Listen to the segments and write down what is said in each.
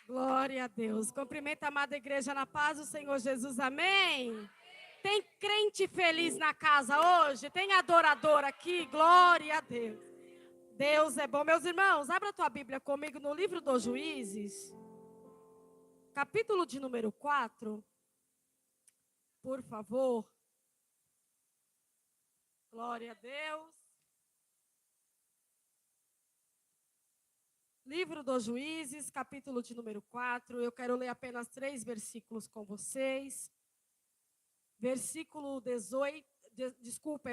Glória a Deus. Cumprimento a amada igreja na paz do Senhor Jesus. Amém? Tem crente feliz na casa hoje? Tem adorador aqui? Glória a Deus. Deus é bom. Meus irmãos, abra a tua Bíblia comigo no livro dos Juízes, capítulo de número 4. Por favor. Glória a Deus. Livro dos Juízes, capítulo de número 4. Eu quero ler apenas 3 versículos com vocês. Versículo 18,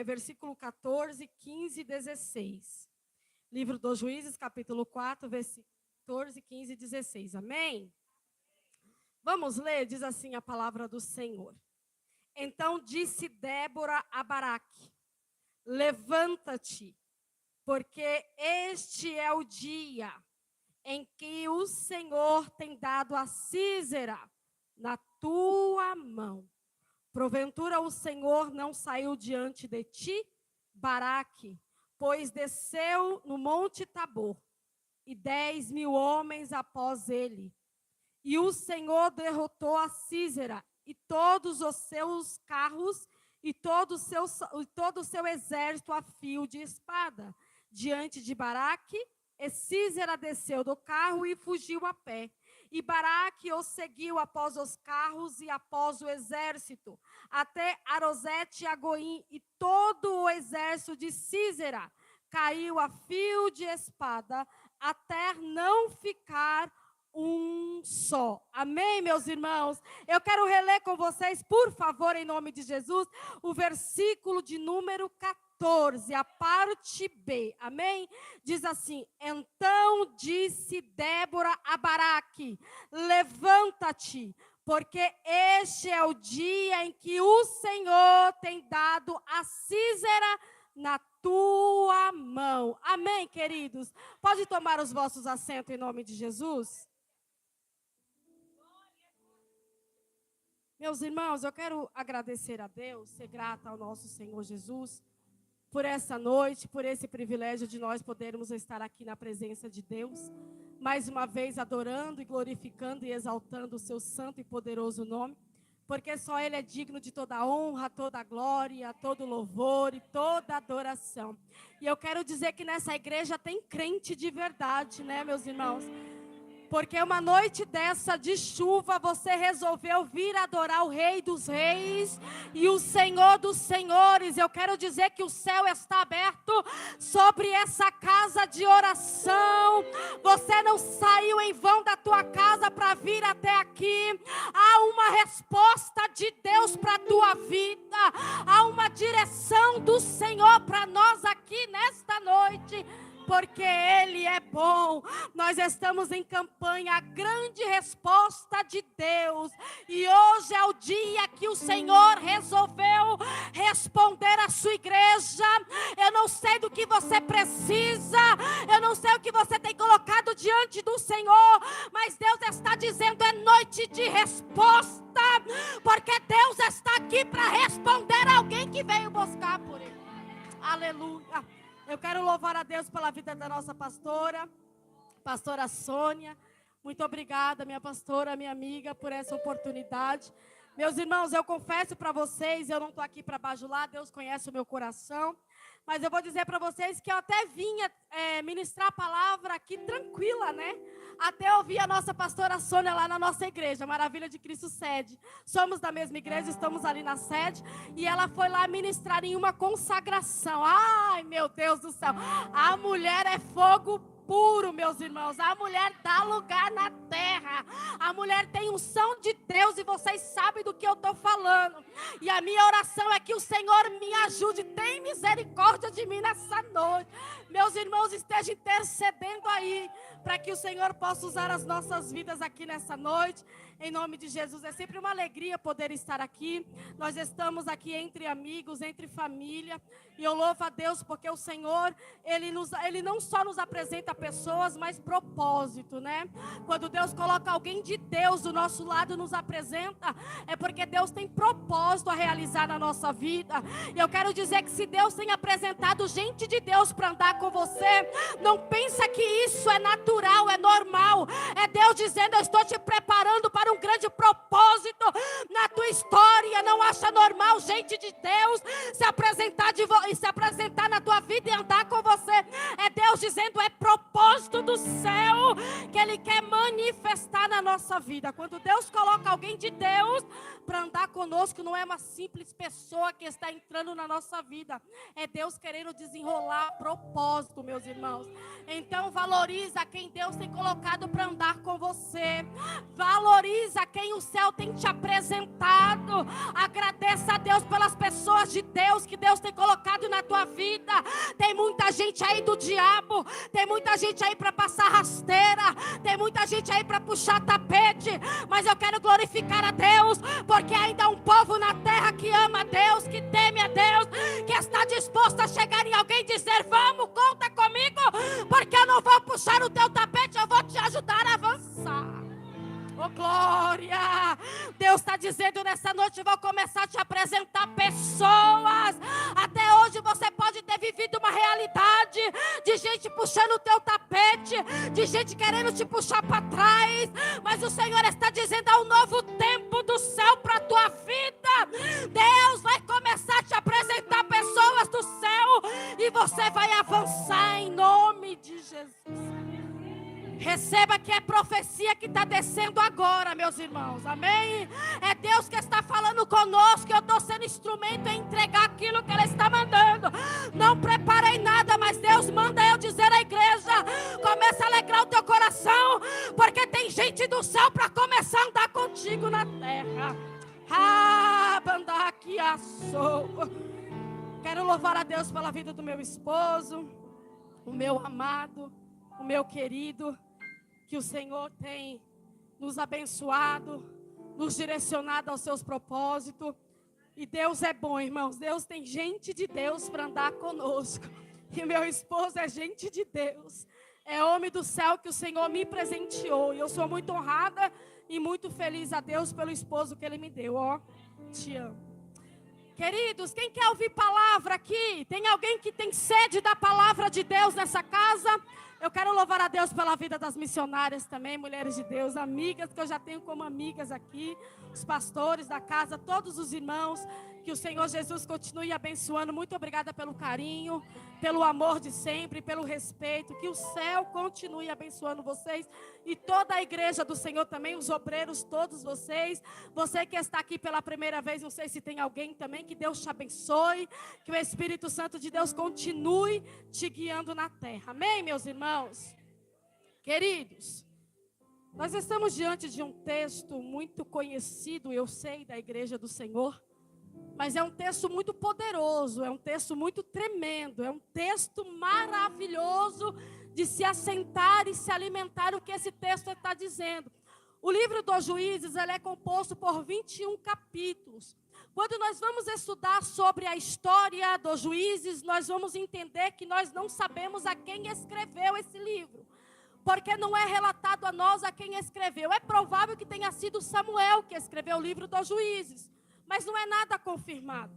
versículo 14, 15 e 16. Livro dos Juízes, capítulo 4, versículo 14, 15 e 16. Amém? Vamos ler, diz assim a palavra do Senhor. Então disse Débora a Baraque: levanta-te, porque este é o dia em que o Senhor tem dado a Sísera na tua mão. Porventura o Senhor não saiu diante de ti, Baraque, pois desceu no monte Tabor, e 10.000 homens após ele. E o Senhor derrotou a Sísera e todos os seus carros e todo o seu exército a fio de espada diante de Baraque. E Sísera desceu do carro e fugiu a pé. E Baraque o seguiu após os carros e após o exército, até Arosete e Agoim, e todo o exército de Sísera caiu a fio de espada, até não ficar um só. Amém, meus irmãos? Eu quero reler com vocês, por favor, em nome de Jesus, o versículo de número 14, a parte B, amém? Diz assim: então disse Débora a Baraque: levanta-te, porque este é o dia em que o Senhor tem dado a Sísera na tua mão. Amém, queridos? Pode tomar os vossos assentos em nome de Jesus? Meus irmãos, eu quero agradecer a Deus, ser grata ao nosso Senhor Jesus, por essa noite, por esse privilégio de nós podermos estar aqui na presença de Deus, mais uma vez adorando e glorificando e exaltando o seu santo e poderoso nome, porque só Ele é digno de toda honra, toda glória, todo louvor e toda adoração. E eu quero dizer que nessa igreja tem crente de verdade, né, meus irmãos? Porque uma noite dessa de chuva, você resolveu vir adorar o Rei dos Reis e o Senhor dos Senhores. Eu quero dizer que o céu está aberto sobre essa casa de oração. Você não saiu em vão da tua casa para vir até aqui. Há uma resposta de Deus para a tua vida. Há uma direção do Senhor para nós aqui nesta noite. Porque Ele é bom. Nós estamos em campanha, a grande resposta de Deus. E hoje é o dia que o Senhor resolveu responder à sua igreja. Eu não sei do que você precisa, eu não sei o que você tem colocado diante do Senhor, mas Deus está dizendo: é noite de resposta, porque Deus está aqui para responder a alguém que veio buscar por Ele. Aleluia. Eu quero louvar a Deus pela vida da nossa pastora Sônia. Muito obrigada, minha pastora, minha amiga, por essa oportunidade. Meus irmãos, eu confesso para vocês, eu não estou aqui para bajular, Deus conhece o meu coração. Mas eu vou dizer para vocês que eu até vinha ministrar a palavra aqui tranquila, né? Até ouvir a nossa pastora Sônia lá na nossa igreja, Maravilha de Cristo Sede. Somos da mesma igreja, estamos ali na sede. E ela foi lá ministrar em uma consagração. Ai, meu Deus do céu. A mulher é fogo puro, meus irmãos. A mulher dá lugar na terra. A mulher tem unção de Deus e vocês sabem do que eu estou falando. E a minha oração é que o Senhor me ajude. Tem misericórdia de mim nessa noite. Meus irmãos, estejam intercedendo aí para que o Senhor possa usar as nossas vidas aqui nessa noite. Em nome de Jesus, é sempre uma alegria poder estar aqui. Nós estamos aqui entre amigos, entre família. E eu louvo a Deus porque o Senhor, Ele não só nos apresenta pessoas, mas propósito, né? Quando Deus coloca coloca alguém de Deus do nosso lado, nos apresenta, é porque Deus tem propósito a realizar na nossa vida. E eu quero dizer que se Deus tem apresentado gente de Deus para andar com você, não pensa que isso é natural, é normal. É Deus dizendo: eu estou te preparando para um grande propósito na tua história. Não acha normal gente de Deus se apresentar na tua vida e andar com você. É Deus dizendo: é propósito do céu que Ele quer manifestar na nossa vida. Quando Deus coloca alguém de Deus para andar conosco, não é uma simples pessoa que está entrando na nossa vida, é Deus querendo desenrolar propósito, meus irmãos. Então valoriza quem Deus tem colocado para andar com você, valoriza quem o céu tem te apresentado, agradeça a Deus pelas pessoas de Deus que Deus tem colocado na tua vida. Tem muita gente aí do diabo, tem muita gente aí para passar rasteira, tem muita gente aí para puxar tapete, mas eu quero glorificar a Deus, porque ainda há um povo na terra que ama a Deus, que teme a Deus, que está disposto a chegar em alguém e dizer: vamos, conta comigo, porque eu não vou puxar o teu tapete, eu vou te ajudar a avançar. Oh, glória! Deus está dizendo nessa noite: vou começar a te apresentar pessoas. Até hoje você pode ter vivido uma realidade de gente puxando o teu tapete, de gente querendo te puxar para trás, mas o Senhor está dizendo: há um novo tempo do céu para a tua vida. Deus vai começar a te apresentar pessoas do céu e você vai avançar em nome de Jesus. Receba que é profecia que está descendo agora, meus irmãos, amém? É Deus que está falando conosco, eu estou sendo instrumento em entregar aquilo que Ele está mandando. Não preparei nada, mas Deus manda eu dizer à igreja: começa a alegrar o teu coração, porque tem gente do céu para começar a andar contigo na terra. Quero louvar a Deus pela vida do meu esposo, o meu amado, o meu querido, que o Senhor tem nos abençoado, nos direcionado aos seus propósitos. E Deus é bom, irmãos. Deus tem gente de Deus para andar conosco. E meu esposo é gente de Deus. É homem do céu que o Senhor me presenteou. E eu sou muito honrada e muito feliz a Deus pelo esposo que Ele me deu. Ó, te amo. Queridos, quem quer ouvir palavra aqui? Tem alguém que tem sede da palavra de Deus nessa casa? Eu quero louvar a Deus pela vida das missionárias também, mulheres de Deus, amigas que eu já tenho como amigas aqui, os pastores da casa, todos os irmãos, que o Senhor Jesus continue abençoando. Muito obrigada pelo carinho, pelo amor de sempre, pelo respeito, que o céu continue abençoando vocês e toda a igreja do Senhor também, os obreiros, todos vocês. Você que está aqui pela primeira vez, não sei se tem alguém também, que Deus te abençoe, que o Espírito Santo de Deus continue te guiando na terra. Amém, meus irmãos? Queridos, nós estamos diante de um texto muito conhecido, eu sei, da igreja do Senhor, mas é um texto muito poderoso, é um texto muito tremendo, é um texto maravilhoso de se assentar e se alimentar o que esse texto está dizendo. O livro dos Juízes, ele é composto por 21 capítulos. Quando nós vamos estudar sobre a história dos juízes, nós vamos entender que nós não sabemos a quem escreveu esse livro, porque não é relatado a nós a quem escreveu. É provável que tenha sido Samuel que escreveu o livro dos Juízes, mas não é nada confirmado.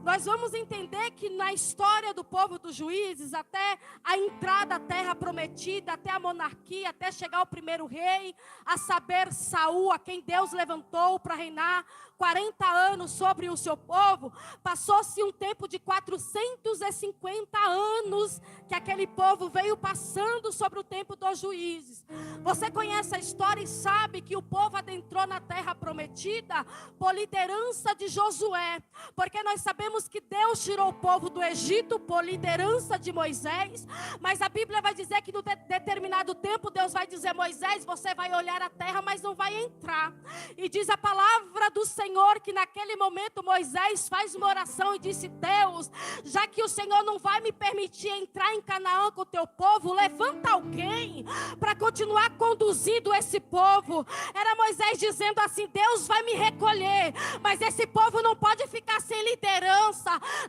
Nós vamos entender que na história do povo dos juízes, até a entrada à terra prometida, até a monarquia, até chegar ao primeiro rei, a saber, Saul, a quem Deus levantou para reinar 40 anos sobre o seu povo, passou-se um tempo de 450 anos que aquele povo veio passando sobre o tempo dos juízes. Você conhece a história e sabe que o povo adentrou na terra prometida por liderança de Josué, porque nós sabemos que Deus tirou o povo do Egito por liderança de Moisés, mas a Bíblia vai dizer que no determinado tempo Deus vai dizer: Moisés, você vai olhar a terra, mas não vai entrar. E diz a palavra do Senhor que naquele momento Moisés faz uma oração e disse: Deus, já que o Senhor não vai me permitir entrar em Canaã com o teu povo, levanta alguém para continuar conduzindo esse povo. Era Moisés dizendo assim: Deus vai me recolher, mas esse povo não pode ficar sem liderança.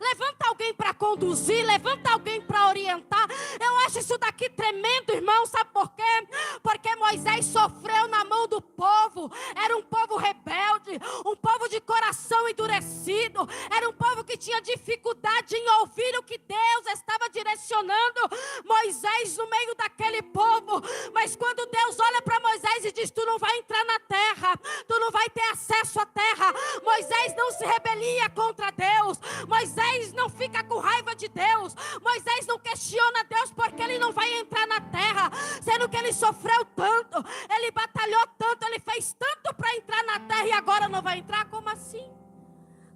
Levanta alguém para conduzir, levanta alguém para orientar. Eu acho isso daqui tremendo, irmão. Sabe por quê? Porque Moisés sofreu na mão do povo. Era um povo rebelde, um povo de coração endurecido. Era um povo que tinha dificuldade em ouvir o que Deus estava direcionando Moisés no meio daquele povo. Mas quando Deus olha para Moisés e diz: tu não vai entrar na terra, tu não vai ter acesso à terra. Moisés não se rebelia contra Deus. Moisés não fica com raiva de Deus. Moisés não questiona Deus porque ele não vai entrar na terra, sendo que ele sofreu tanto, ele batalhou tanto, ele fez tanto para entrar na terra e agora não vai entrar? Como assim?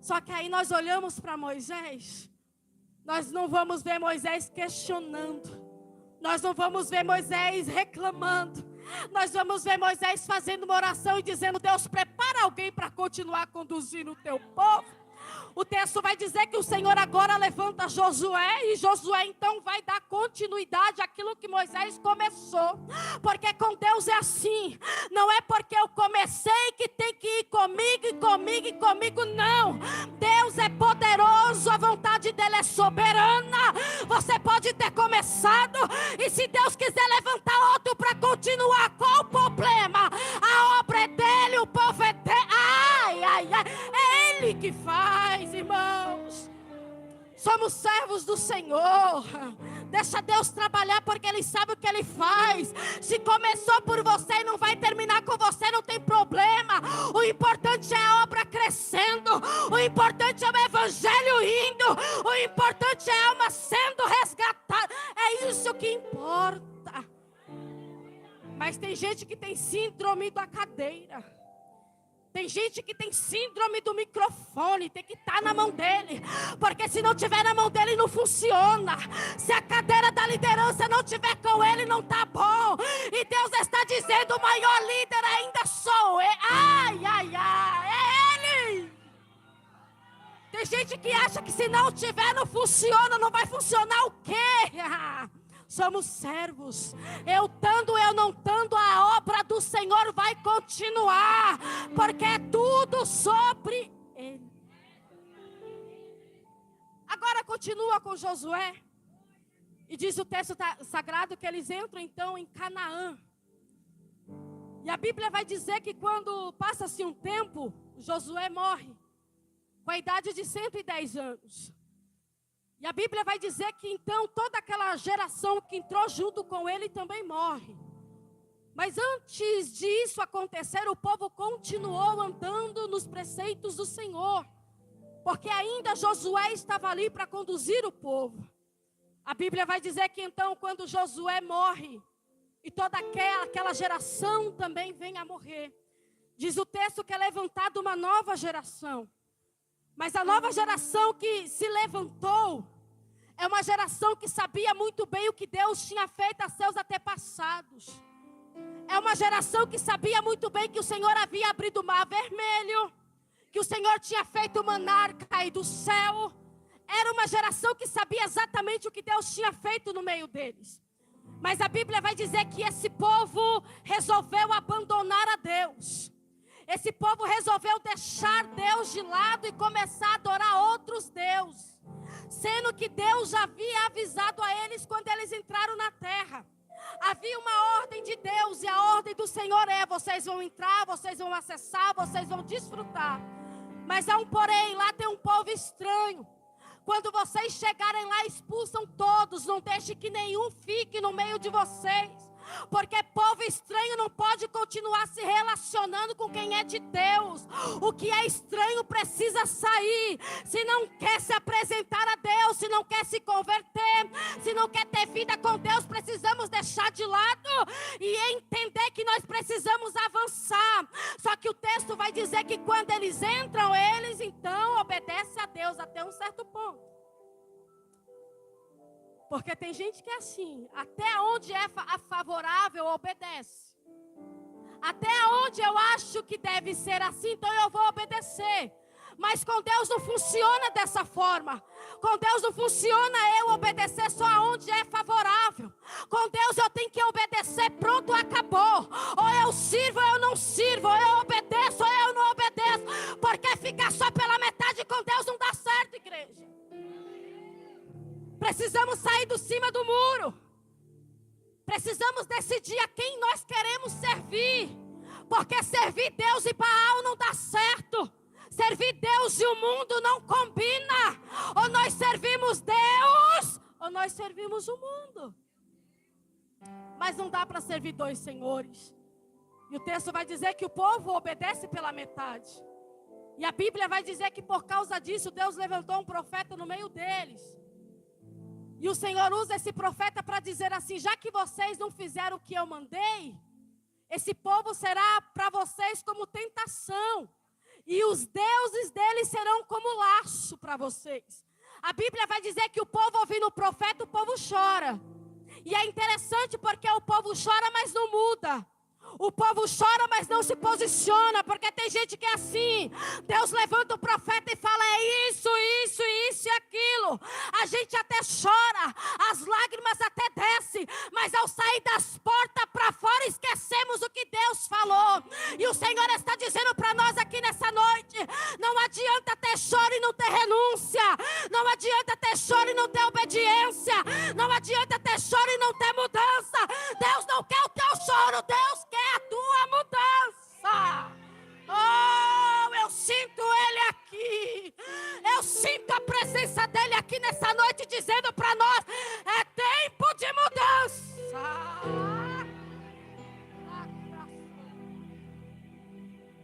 Só que aí nós olhamos para Moisés, nós não vamos ver Moisés questionando, nós não vamos ver Moisés reclamando, nós vamos ver Moisés fazendo uma oração e dizendo: Deus, prepara alguém para continuar conduzindo o teu povo. O texto vai dizer que o Senhor agora levanta Josué, e Josué então vai dar continuidade àquilo que Moisés começou. Porque com Deus é assim, não é porque eu comecei que tem que ir comigo, e comigo, e comigo, não. Deus é poderoso, a vontade dele é soberana. Você pode ter começado, e se Deus quiser levantar outro para continuar, qual o problema? A obra é dele, o povo é dele. Ai, ai, ai, é ele que faz, irmãos. Somos servos do Senhor. Deixa Deus trabalhar, porque Ele sabe o que Ele faz. Se começou por você e não vai terminar com você, não tem problema. O importante é a obra crescendo. O importante é o evangelho indo. O importante é a alma sendo resgatada. É isso que importa. Mas tem gente que tem síndrome da cadeira. Tem gente que tem síndrome do microfone, tem que estar na mão dele, porque se não tiver na mão dele não funciona. Se a cadeira da liderança não tiver com ele, não está bom. E Deus está dizendo: o maior líder ainda sou eu. Ai, ai, ai, é ele. Tem gente que acha que se não tiver não funciona. Não vai funcionar o quê? Somos servos. Eu estando, eu não estando, a obra do Senhor vai continuar, porque é tudo sobre Ele. Agora continua com Josué, e diz o texto sagrado que eles entram então em Canaã. E a Bíblia vai dizer que quando passa-se um tempo, Josué morre com a idade de 110 anos. E a Bíblia vai dizer que então toda aquela geração que entrou junto com ele também morre. Mas antes disso acontecer, o povo continuou andando nos preceitos do Senhor, porque ainda Josué estava ali para conduzir o povo. A Bíblia vai dizer que então quando Josué morre, e toda aquela geração também vem a morrer, diz o texto que é levantada uma nova geração. Mas a nova geração que se levantou é uma geração que sabia muito bem o que Deus tinha feito a seus antepassados. É uma geração que sabia muito bem que o Senhor havia abrido o mar vermelho, que o Senhor tinha feito o maná cair do céu. Era uma geração que sabia exatamente o que Deus tinha feito no meio deles. Mas a Bíblia vai dizer que esse povo resolveu abandonar a Deus. Esse povo resolveu deixar Deus de lado e começar a adorar outros deuses, sendo que Deus já havia avisado a eles quando eles entraram na terra. Havia uma ordem de Deus, e a ordem do Senhor é: vocês vão entrar, vocês vão acessar, vocês vão desfrutar. Mas há um porém, lá tem um povo estranho. Quando vocês chegarem lá, expulsam todos, não deixe que nenhum fique no meio de vocês. Porque povo estranho não pode continuar se relacionando com quem é de Deus. O que é estranho precisa sair. Se não quer se apresentar a Deus, se não quer se converter, se não quer ter vida com Deus, precisamos deixar de lado e entender que nós precisamos avançar. Só que o texto vai dizer que quando eles entram, eles então obedecem a Deus até um certo ponto. Porque tem gente que é assim, até onde é favorável, obedece. Até onde eu acho que deve ser assim, então eu vou obedecer. Mas com Deus não funciona dessa forma. Com Deus não funciona eu obedecer só aonde é favorável. Com Deus eu tenho que obedecer, pronto, acabou. Ou eu sirvo ou eu não sirvo, ou eu obedeço ou eu não obedeço. Porque ficar só pela metade com Deus não dá certo, igreja. Precisamos sair do cima do muro. Precisamos decidir a quem nós queremos servir. Porque servir Deus e Baal não dá certo. Servir Deus e o mundo não combina. Ou nós servimos Deus, ou nós servimos o mundo. Mas não dá para servir dois senhores. E o texto vai dizer que o povo obedece pela metade. E a Bíblia vai dizer que por causa disso, Deus levantou um profeta no meio deles. E o Senhor usa esse profeta para dizer assim: já que vocês não fizeram o que eu mandei, esse povo será para vocês como tentação. E os deuses deles serão como laço para vocês. A Bíblia vai dizer que o povo ouvindo o profeta, o povo chora. E é interessante porque o povo chora, mas não muda. O povo chora, mas não se posiciona, porque tem gente que é assim. Deus levanta o profeta e fala: é isso, isso, isso e aquilo. A gente até chora, as lágrimas até descem, mas ao sair das portas para fora, esquecemos o que Deus falou. E o Senhor está dizendo para nós aqui nessa noite: não adianta ter choro e não ter renúncia. Não adianta ter choro e não ter obediência. Não adianta ter choro e não ter mudança. Deus não quer o teu choro, Deus quer a tua mudança. Oh, eu sinto Ele aqui. Eu sinto a presença dEle aqui nessa noite, dizendo para nós: é tempo de mudança.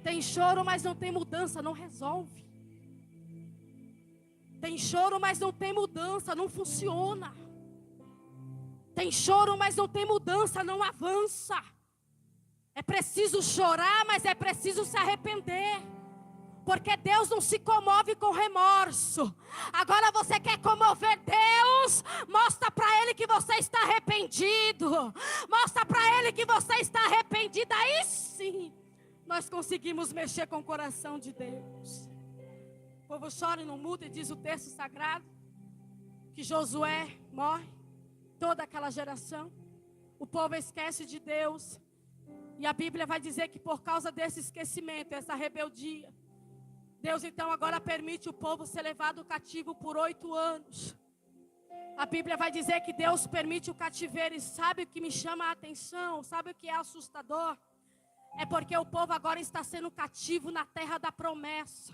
Tem choro, mas não tem mudança, não resolve. Tem choro, mas não tem mudança, não funciona. Tem choro, mas não tem mudança, não avança. É preciso chorar, mas é preciso se arrepender. Porque Deus não se comove com remorso. Agora você quer comover Deus? Mostra para Ele que você está arrependido. Mostra para Ele que você está arrependida. Aí sim, nós conseguimos mexer com o coração de Deus. O povo chora e não muda, e diz o texto sagrado que Josué morre. Toda aquela geração. O povo esquece de Deus. E a Bíblia vai dizer que por causa desse esquecimento, essa rebeldia, Deus então agora permite o povo ser levado cativo por 8 anos. A Bíblia vai dizer que Deus permite o cativeiro. E sabe o que me chama a atenção? Sabe o que é assustador? É porque o povo agora está sendo cativo na terra da promessa.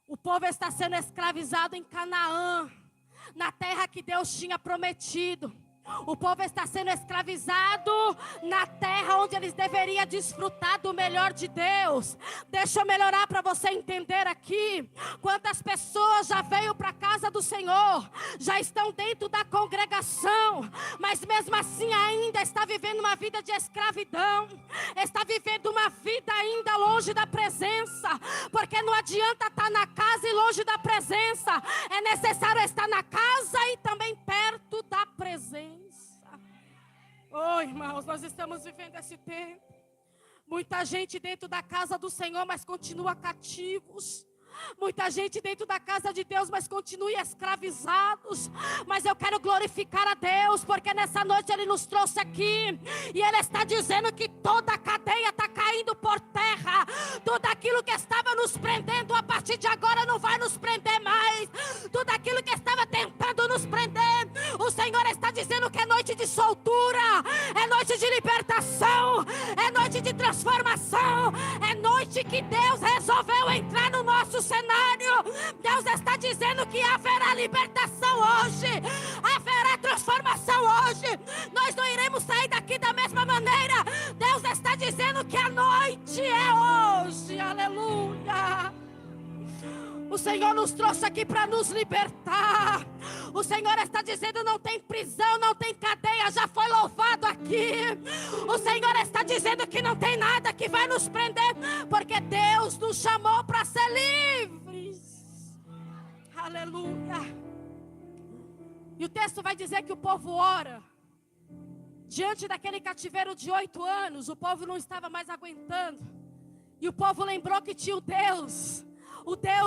O povo está sendo escravizado em Canaã, na terra que Deus tinha prometido. O povo está sendo escravizado na terra onde eles deveriam desfrutar do melhor de Deus. Deixa eu melhorar para você entender aqui. Quantas pessoas já veio para a casa do Senhor, já estão dentro da congregação, mas mesmo assim ainda está vivendo uma vida de escravidão. Está vivendo uma vida ainda longe da presença. Porque não adianta estar na casa e longe da presença. É necessário estar na casa e também perto da presença. Oh, irmãos, nós estamos vivendo esse tempo. Muita gente dentro da casa do Senhor, mas continua cativos. Muita gente dentro da casa de Deus, mas continua escravizados. Mas eu quero glorificar a Deus, porque nessa noite Ele nos trouxe aqui, e Ele está dizendo que toda a cadeia está caindo por terra. Tudo aquilo que estava nos prendendo, a partir de agora não vai nos prender mais. Tudo aquilo que estava tentando nos prender, o Senhor está dizendo que é noite de soltura, é noite de libertação, é noite de transformação, é noite que Deus resolveu entrar no nosso cenário. Deus está dizendo que haverá libertação hoje, haverá transformação hoje. Nós não iremos sair daqui da mesma maneira. Deus está dizendo que a noite é hoje. Aleluia. O Senhor nos trouxe aqui para nos libertar. O Senhor está dizendo: não tem prisão, não tem cadeia, já foi louvado aqui. O Senhor está dizendo que não tem nada que vai nos prender, porque Deus nos chamou para ser livres. Aleluia. E o texto vai dizer que o povo ora. Diante daquele cativeiro de 8 anos, o povo não estava mais aguentando. E o povo lembrou que tinha o Deus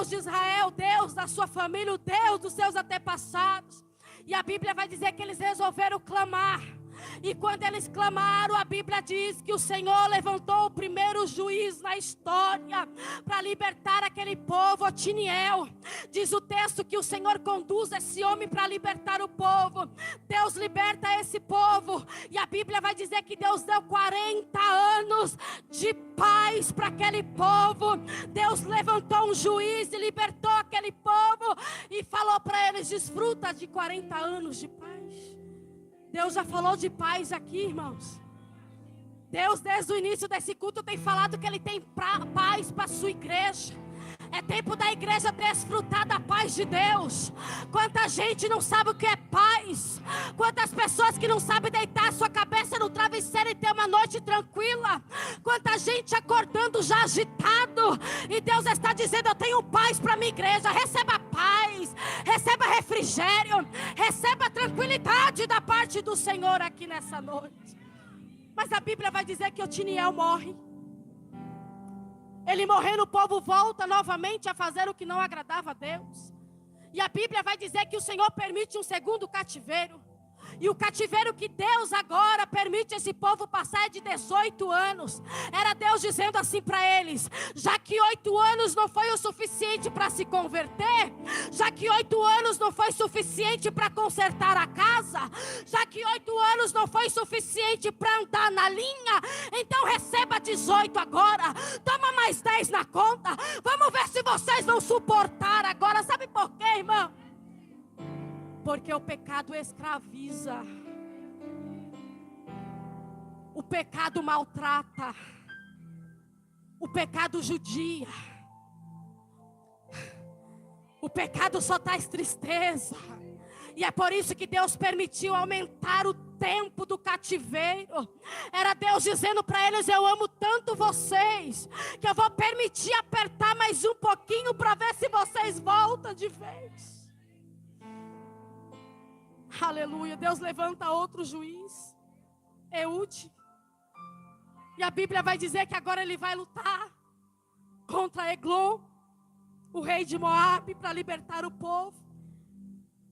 de Israel, o Deus da sua família, o Deus dos seus antepassados. E a Bíblia vai dizer que eles resolveram clamar. E quando eles clamaram, a Bíblia diz que o Senhor levantou o primeiro juiz na história para libertar aquele povo, Otiniel. Diz o texto que o Senhor conduz esse homem para libertar o povo. Deus liberta esse povo. E a Bíblia vai dizer que Deus deu 40 anos de paz para aquele povo. Deus levantou um juiz e libertou aquele povo e falou para eles: desfruta de 40 anos de paz. Deus já falou de paz aqui, irmãos. Deus, desde o início desse culto, tem falado que Ele tem paz para a sua igreja. É tempo da igreja desfrutar da paz de Deus. Quanta gente não sabe o que é paz. Quantas pessoas que não sabem deitar a sua cabeça no travesseiro e ter uma noite tranquila. Quanta gente acordando já agitado. E Deus está dizendo: eu tenho paz para a minha igreja. Receba paz, receba refrigério, receba tranquilidade da parte do Senhor aqui nessa noite. Mas a Bíblia vai dizer que Otiniel morre. Ele morrendo, o povo volta novamente a fazer o que não agradava a Deus. E a Bíblia vai dizer que o Senhor permite um segundo cativeiro. E o cativeiro que Deus agora permite esse povo passar é de 18 anos. Era Deus dizendo assim para eles: já que 8 anos não foi o suficiente para se converter, já que 8 anos não foi suficiente para consertar a casa, já que 8 anos não foi suficiente para andar na linha, então receba 18 agora. Toma mais 10 na conta. Vamos ver se vocês vão suportar agora. Sabe por quê, irmão? Porque o pecado escraviza. O pecado maltrata. O pecado judia. O pecado só traz tristeza. E é por isso que Deus permitiu aumentar o tempo do cativeiro. Era Deus dizendo para eles: eu amo tanto vocês, que eu vou permitir apertar mais um pouquinho para ver se vocês voltam de vez. Aleluia. Deus levanta outro juiz, Eude. E a Bíblia vai dizer que agora ele vai lutar contra Eglon, o rei de Moabe, para libertar o povo.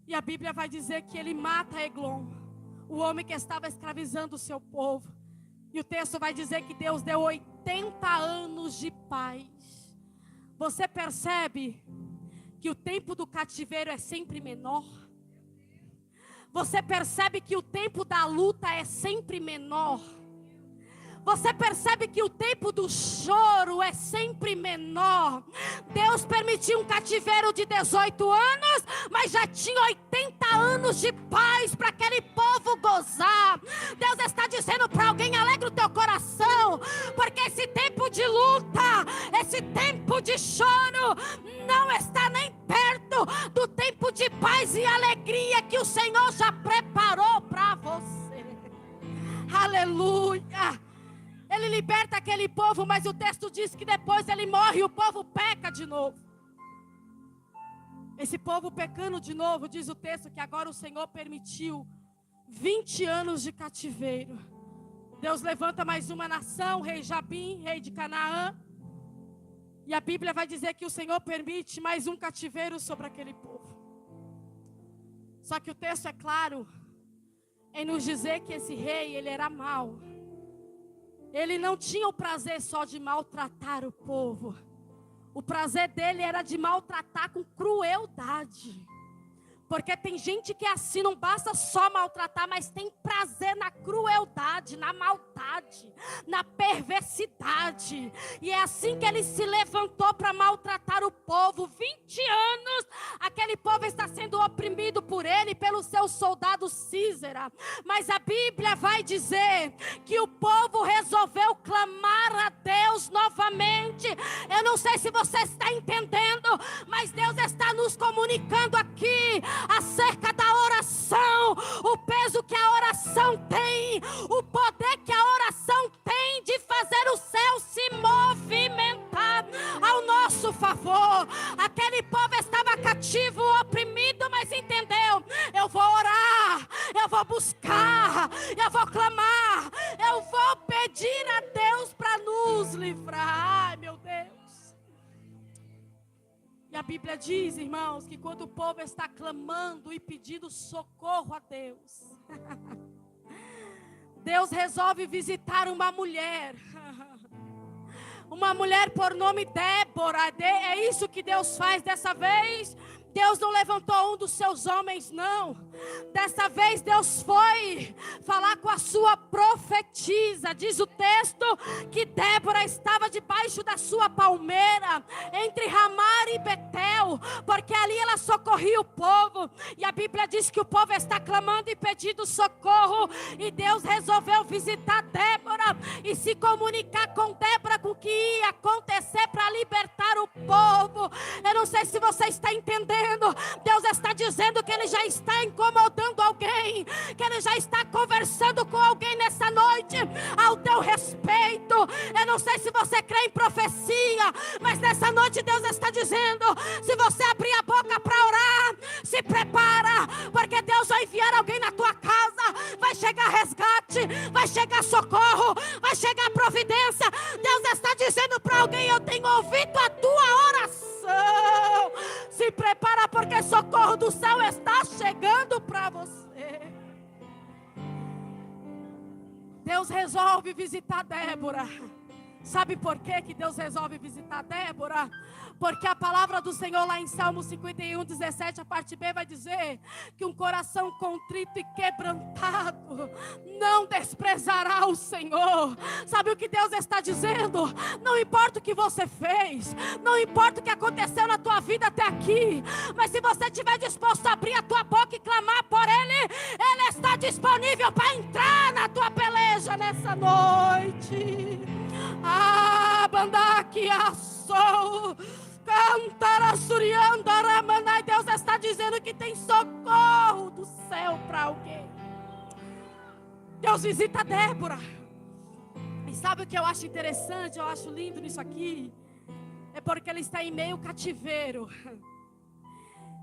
E a Bíblia vai dizer que ele mata Eglon, o homem que estava escravizando o seu povo. E o texto vai dizer que Deus deu 80 anos de paz. Você percebe que o tempo do cativeiro é sempre menor? Você percebe que o tempo da luta é sempre menor? Você percebe que o tempo do choro é sempre menor? Deus permitiu um cativeiro de 18 anos, mas já tinha 80 anos de paz para aquele povo gozar. Deus está dizendo para alguém: alegra o teu coração, porque esse tempo de luta, esse tempo de choro, não está nem perto do tempo de paz e alegria que o Senhor já preparou para você. Aleluia. Ele liberta aquele povo, mas o texto diz que depois ele morre e o povo peca de novo. Esse povo pecando de novo, diz o texto que agora o Senhor permitiu 20 anos de cativeiro. Deus levanta mais uma nação, rei Jabim, rei de Canaã. E a Bíblia vai dizer que o Senhor permite mais um cativeiro sobre aquele povo. Só que o texto é claro em nos dizer que esse rei, ele era mau. Ele não tinha o prazer só de maltratar o povo. O prazer dele era de maltratar com crueldade. Porque tem gente que é assim, não basta só maltratar, mas tem prazer na crueldade, na maldade, na perversidade. E é assim que ele se levantou para maltratar o povo. 20 anos, aquele povo está sendo oprimido por ele, pelo seu soldado Císera. Mas a Bíblia vai dizer que o povo resolveu clamar a Deus novamente. Eu não sei se você está entendendo, mas Deus está nos comunicando aqui acerca da oração, o peso que a oração tem, o poder que a oração tem de fazer o céu se movimentar ao nosso favor. Aquele povo estava cativo, oprimido, mas entendeu: eu vou orar, eu vou buscar, eu vou clamar, eu vou pedir a Deus para nos livrar. Ai, meu Deus. E a Bíblia diz, irmãos, que quando o povo está clamando e pedindo socorro a Deus, Deus resolve visitar uma mulher. Uma mulher por nome Débora. É isso que Deus faz dessa vez. Deus não levantou um dos seus homens, não. Dessa vez Deus foi falar com a sua profetisa. Diz o texto que Débora estava debaixo da sua palmeira, entre Ramá e Betel, porque ali ela socorria o povo. E a Bíblia diz que o povo está clamando e pedindo socorro. E Deus resolveu visitar Débora e se comunicar com Débora com o que ia acontecer para libertar o povo. Eu não sei se você está entendendo. Deus está dizendo que Ele já está incomodando alguém, que Ele já está conversando com alguém nessa noite ao teu respeito. Eu não sei se você crê em profecia, mas nessa noite Deus está dizendo: se você abrir a boca para orar, se prepara, porque Deus vai enviar alguém na tua casa. Vai chegar resgate, vai chegar socorro, vai chegar providência. Deus está dizendo para alguém: eu tenho ouvido a tua oração. Se prepara, porque socorro do céu está chegando para você. Deus resolve visitar Débora. Sabe por que Deus resolve visitar Débora? Porque a palavra do Senhor lá em Salmo 51, 17, a parte B vai dizer que um coração contrito e quebrantado não desprezará o Senhor. Sabe o que Deus está dizendo? Não importa o que você fez, não importa o que aconteceu na tua vida até aqui, mas se você estiver disposto a abrir a tua boca e clamar por Ele, Ele está disponível para entrar na tua peleja nessa noite. Ah, bandaki assou, cantar a surianda ramanai. Deus está dizendo que tem socorro do céu para alguém. Deus visita Débora. E sabe o que eu acho interessante, eu acho lindo nisso aqui? É porque ele está em meio ao cativeiro.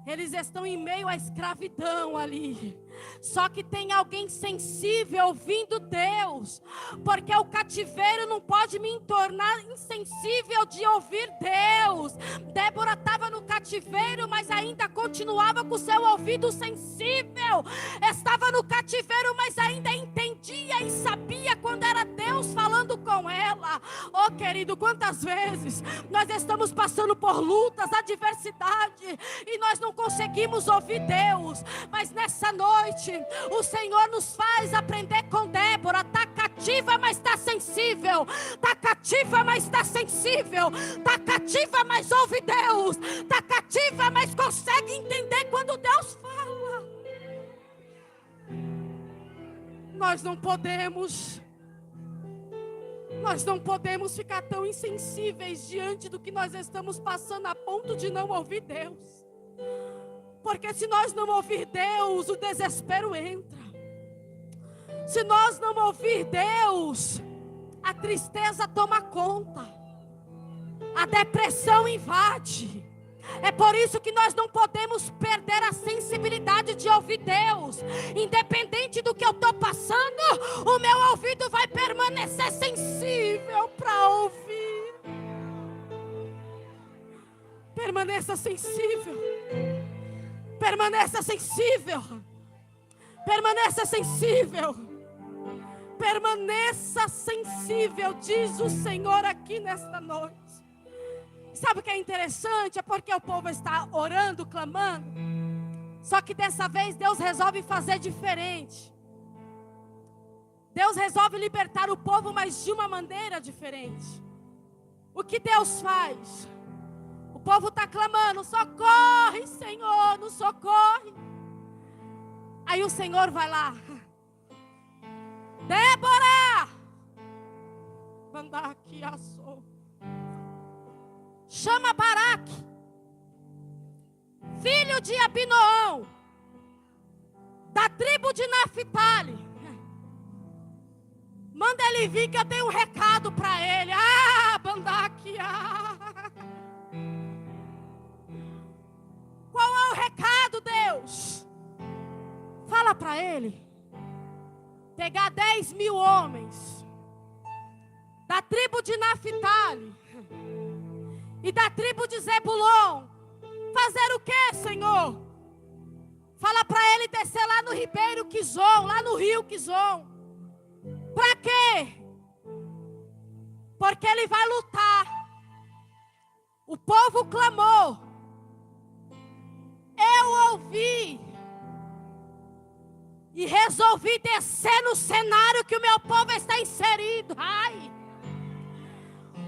Eles estão em meio à escravidão ali. Só que tem alguém sensível ouvindo Deus. Porque o cativeiro não pode me tornar insensível de ouvir Deus. Débora estava no cativeiro, mas ainda continuava com seu ouvido sensível. Estava no cativeiro, mas ainda entendia e sabia quando era Deus falando com ela. Oh, querido, quantas vezes nós estamos passando por lutas, adversidade, e nós não conseguimos ouvir Deus. Mas nessa noite o Senhor nos faz aprender com Débora. Está cativa, mas está sensível. Está cativa, mas está sensível. Está cativa, mas ouve Deus. Está cativa, mas consegue entender quando Deus fala. Nós não podemos ficar tão insensíveis diante do que nós estamos passando a ponto de não ouvir Deus. Porque se nós não ouvir Deus, o desespero entra. Se nós não ouvir Deus, a tristeza toma conta. A depressão invade. É por isso que nós não podemos perder a sensibilidade de ouvir Deus. Independente do que eu estou passando, o meu ouvido vai permanecer sensível para ouvir. Permaneça sensível. Permaneça sensível. Permaneça sensível. Permaneça sensível, diz o Senhor aqui nesta noite. Sabe o que é interessante? É porque o povo está orando, clamando. Só que dessa vez Deus resolve fazer diferente. Deus resolve libertar o povo, mas de uma maneira diferente. O que Deus faz? O povo está clamando: socorre, Senhor, nos socorre. Aí o Senhor vai lá: Débora, mandar aqui assou. Chama Baraque, filho de Abinoão, da tribo de Naphtali. Manda ele vir que eu tenho um recado para ele. Ah, Bandaquia. Qual é o recado, Deus? Fala para ele pegar 10.000 homens da tribo de Naphtali e da tribo de Zebulon. Fazer o que, Senhor? Fala para ele descer lá no ribeiro Quizon, lá no rio Quizon. porque ele vai lutar. O povo clamou. Eu ouvi e resolvi descer no cenário que o meu povo está inserido. Ai!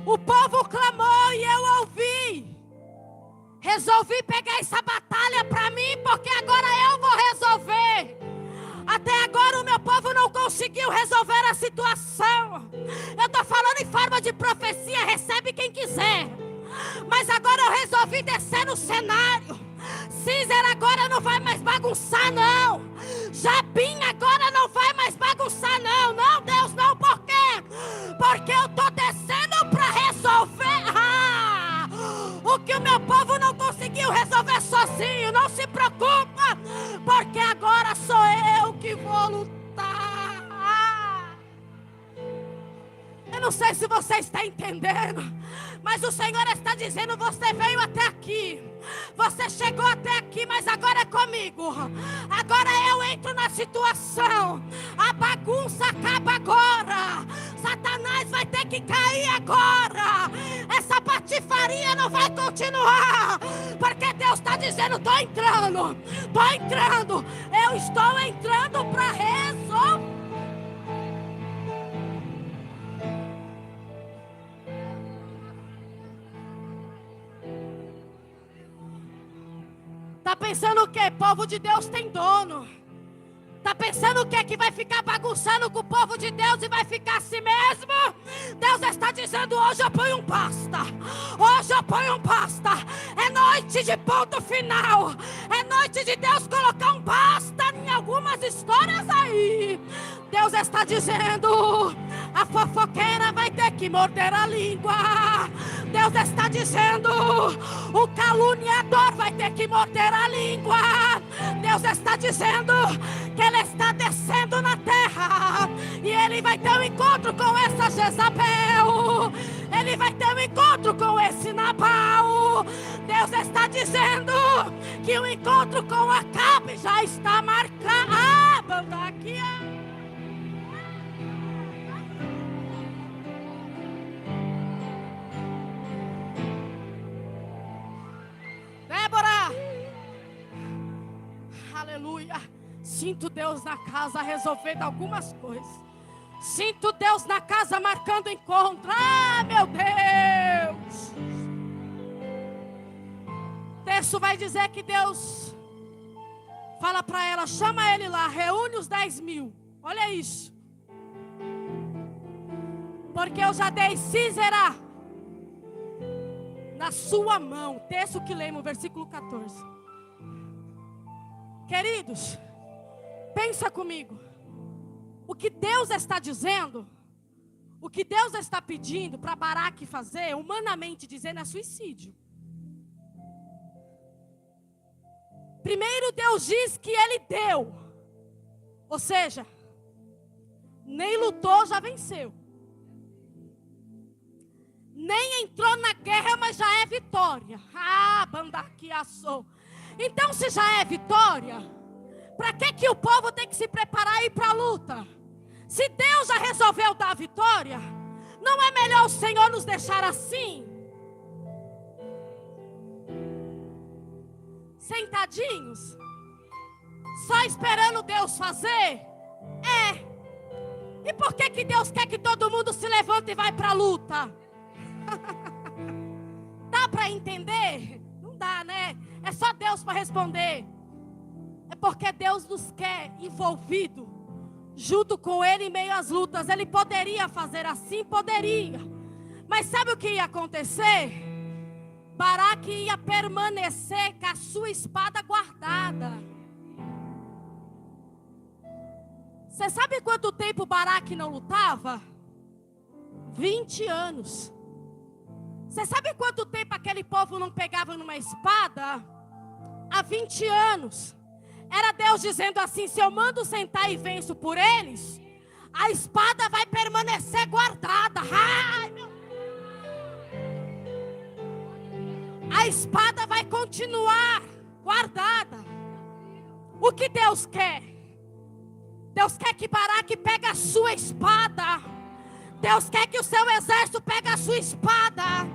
O povo clamou e eu ouvi. Resolvi pegar essa batalha para mim, porque agora eu vou resolver. Até agora o meu povo não conseguiu resolver a situação. Eu estou falando em forma de profecia, recebe quem quiser. Mas agora eu resolvi descer no cenário. Císera agora não vai mais bagunçar, não. Jabim agora não vai mais bagunçar, não. Não, Deus, não, por quê? Porque eu estou descendo para resolver o que o meu povo não conseguiu resolver sozinho. Não se preocupa, porque agora sou eu que vou lutar. Eu não sei se você está entendendo, mas o Senhor está dizendo: você veio até aqui, você chegou até aqui, mas agora é comigo. Agora eu entro na situação. A bagunça acaba agora. Satanás vai ter que cair agora. Essa patifaria não vai continuar, porque Deus está dizendo: estou entrando, eu estou entrando para resolver. Tá pensando o quê? Povo de Deus tem dono. Tá pensando o quê? Que vai ficar bagunçando com o povo de Deus e vai ficar assim mesmo? Deus está dizendo: hoje eu ponho um basta. Hoje eu ponho um basta. É noite de ponto final. É noite de Deus colocar um basta em algumas histórias aí. Deus está dizendo: a fofoqueira vai ter que morder a língua. Deus está dizendo: o caluniador vai ter que morder a língua. Deus está dizendo que Ele está descendo na terra e Ele vai ter um encontro com essa Jezabel. Ele vai ter um encontro com esse Nabal. Deus está dizendo que o encontro com Acabe já está marcado. Aqui Débora, aleluia. Sinto Deus na casa resolvendo algumas coisas. Sinto Deus na casa marcando encontro. Meu Deus. O texto vai dizer que Deus fala para ela: chama ele lá, reúne os 10.000. Olha isso. Porque eu já dei Císera na sua mão. Texto que lemos, versículo 14. Queridos, pensa comigo. O que Deus está dizendo, o que Deus está pedindo para Baraque fazer, humanamente dizendo, é suicídio. Primeiro Deus diz que Ele deu. Ou seja, nem lutou, já venceu. Nem entrou na guerra, mas já é vitória. Banda que assou. Então, se já é vitória, para que o povo tem que se preparar e ir para a luta? Se Deus já resolveu dar a vitória, não é melhor o Senhor nos deixar assim? Sentadinhos? Só esperando Deus fazer? E por que Deus quer que todo mundo se levante e vai para a luta? Dá para entender? Não dá, né? É só Deus para responder. É porque Deus nos quer envolvido junto com Ele em meio às lutas. Ele poderia fazer assim? Poderia. Mas sabe o que ia acontecer? Baraque ia permanecer com a sua espada guardada. Você sabe quanto tempo Baraque não lutava? 20 anos. Você sabe quanto tempo aquele povo não pegava numa espada? Há 20 anos. Era Deus dizendo assim: se eu mando sentar e venço por eles, a espada vai permanecer guardada. A espada vai continuar guardada. O que Deus quer? Deus quer que Baraque pegue a sua espada. Deus quer que o seu exército pegue a sua espada.